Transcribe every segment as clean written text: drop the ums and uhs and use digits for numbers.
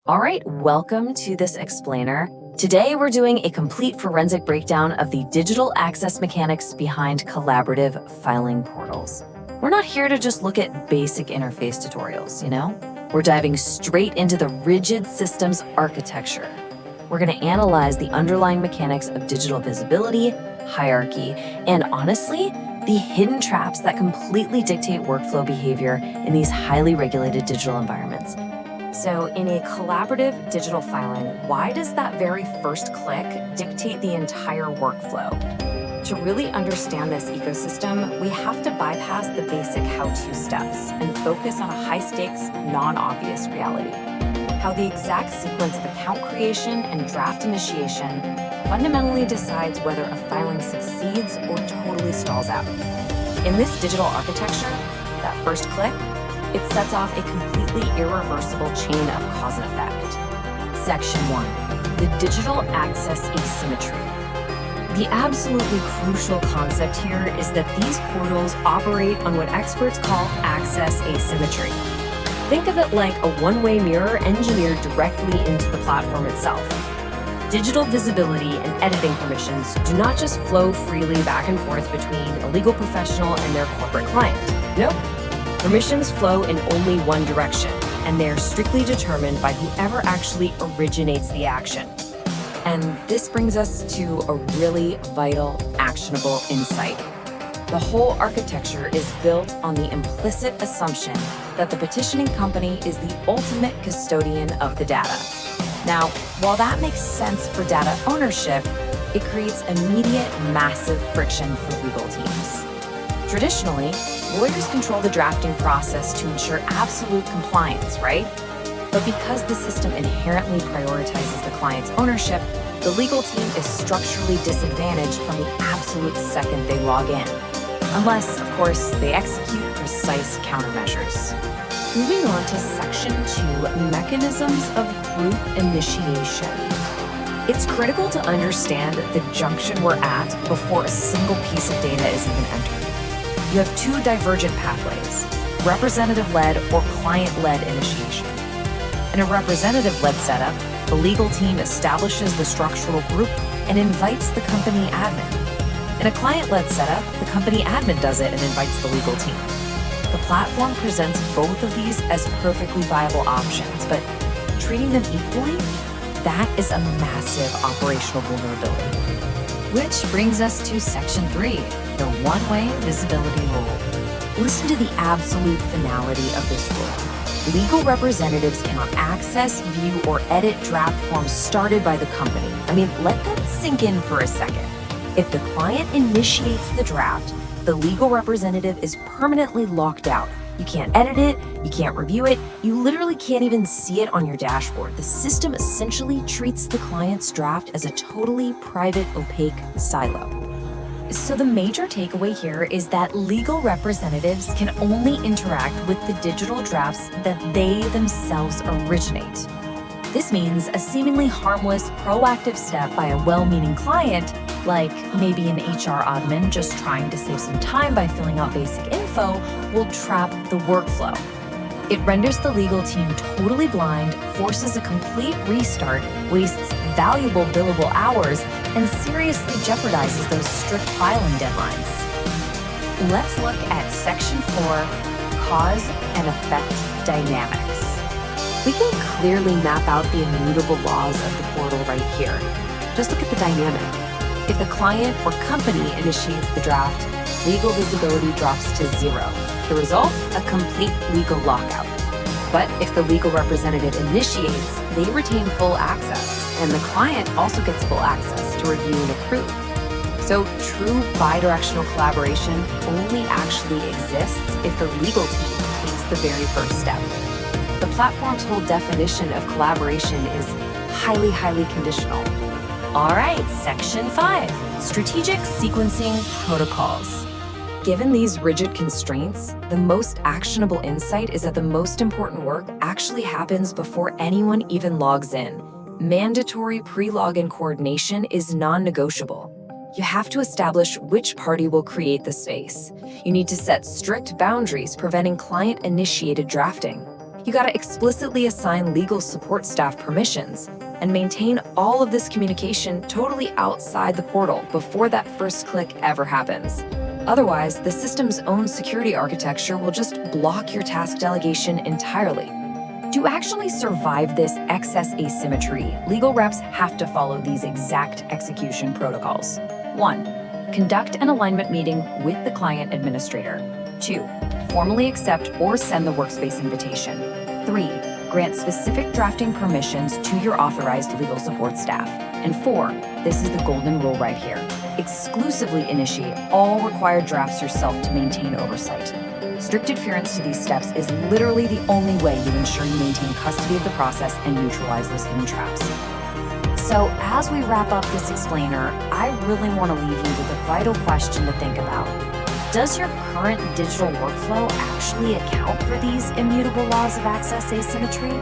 All right, welcome to this explainer. Today we're doing a complete forensic breakdown of the digital access mechanics behind collaborative filing portals. We're not here to just look at basic interface tutorials, We're diving straight into the rigid systems architecture. We're going to analyze the underlying mechanics of digital visibility, hierarchy, and honestly, the hidden traps that completely dictate workflow behavior in these highly regulated digital environments. So in a collaborative digital filing, why does that very first click dictate the entire workflow? To really understand this ecosystem, we have to bypass the basic how-to steps and focus on a high-stakes, non-obvious reality. How the exact sequence of account creation and draft initiation fundamentally decides whether a filing succeeds or totally stalls out. In this digital architecture, that first click, it sets off a completely irreversible chain of cause and effect. Section 1, the digital access asymmetry. The absolutely crucial concept here is that these portals operate on what experts call access asymmetry. Think of it like a one-way mirror engineered directly into the platform itself. Digital visibility and editing permissions do not just flow freely back and forth between a legal professional and their corporate client. Nope. Permissions flow in only one direction, and they're strictly determined by whoever actually originates the action. And this brings us to a really vital, actionable insight. The whole architecture is built on the implicit assumption that the petitioning company is the ultimate custodian of the data. Now, while that makes sense for data ownership, it creates immediate, massive friction for legal teams. Traditionally, lawyers control the drafting process to ensure absolute compliance, right? But because the system inherently prioritizes the client's ownership, the legal team is structurally disadvantaged from the absolute second they log in. Unless, of course, they execute precise countermeasures. Moving on to Section 2, Mechanisms of Group Initiation. It's critical to understand the junction we're at before a single piece of data is even entered. You have two divergent pathways, representative-led or client-led initiation. In a representative-led setup, the legal team establishes the structural group and invites the company admin. In a client-led setup, the company admin does it and invites the legal team. The platform presents both of these as perfectly viable options, but treating them equally, that is a massive operational vulnerability. Which brings us to Section 3, the one-way visibility rule. Listen to the absolute finality of this rule. Legal representatives cannot access, view, or edit draft forms started by the company. Let that sink in for a second. If the client initiates the draft, the legal representative is permanently locked out. You can't edit it, you can't review it, you literally can't even see it on your dashboard. The system essentially treats the client's draft as a totally private, opaque silo. So the major takeaway here is that legal representatives can only interact with the digital drafts that they themselves originate. This means a seemingly harmless, proactive step by a well-meaning client, like maybe an HR admin just trying to save some time by filling out basic info, will trap the workflow. It renders the legal team totally blind, forces a complete restart, wastes valuable billable hours, and seriously jeopardizes those strict filing deadlines. Let's look at Section 4, Cause and Effect Dynamics. We can clearly map out the immutable laws of the portal right here. Just look at the dynamic. If the client or company initiates the draft, legal visibility drops to 0. The result, a complete legal lockout. But if the legal representative initiates, they retain full access, and the client also gets full access to review and approve. So true bidirectional collaboration only actually exists if the legal team takes the very first step. The platform's whole definition of collaboration is highly, highly conditional. All right, Section 5, Strategic Sequencing Protocols. Given these rigid constraints, the most actionable insight is that the most important work actually happens before anyone even logs in. Mandatory pre-login coordination is non-negotiable. You have to establish which party will create the space. You need to set strict boundaries preventing client-initiated drafting. You gotta explicitly assign legal support staff permissions and maintain all of this communication totally outside the portal before that first click ever happens. Otherwise, the system's own security architecture will just block your task delegation entirely. To actually survive this excess asymmetry, legal reps have to follow these exact execution protocols. 1. Conduct an alignment meeting with the client administrator. 2. Formally accept or send the workspace invitation. 3. Grant specific drafting permissions to your authorized legal support staff. And 4. This is the golden rule right here. Exclusively initiate all required drafts yourself to maintain oversight. Strict adherence to these steps is literally the only way you ensure you maintain custody of the process and neutralize those hidden traps. So as we wrap up this explainer, I really want to leave you with a vital question to think about. Does your current digital workflow actually account for these immutable laws of access asymmetry?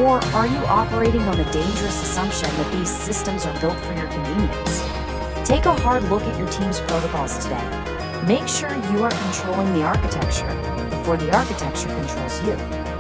Or are you operating on the dangerous assumption that these systems are built for your convenience? Take a hard look at your team's protocols today. Make sure you are controlling the architecture before the architecture controls you.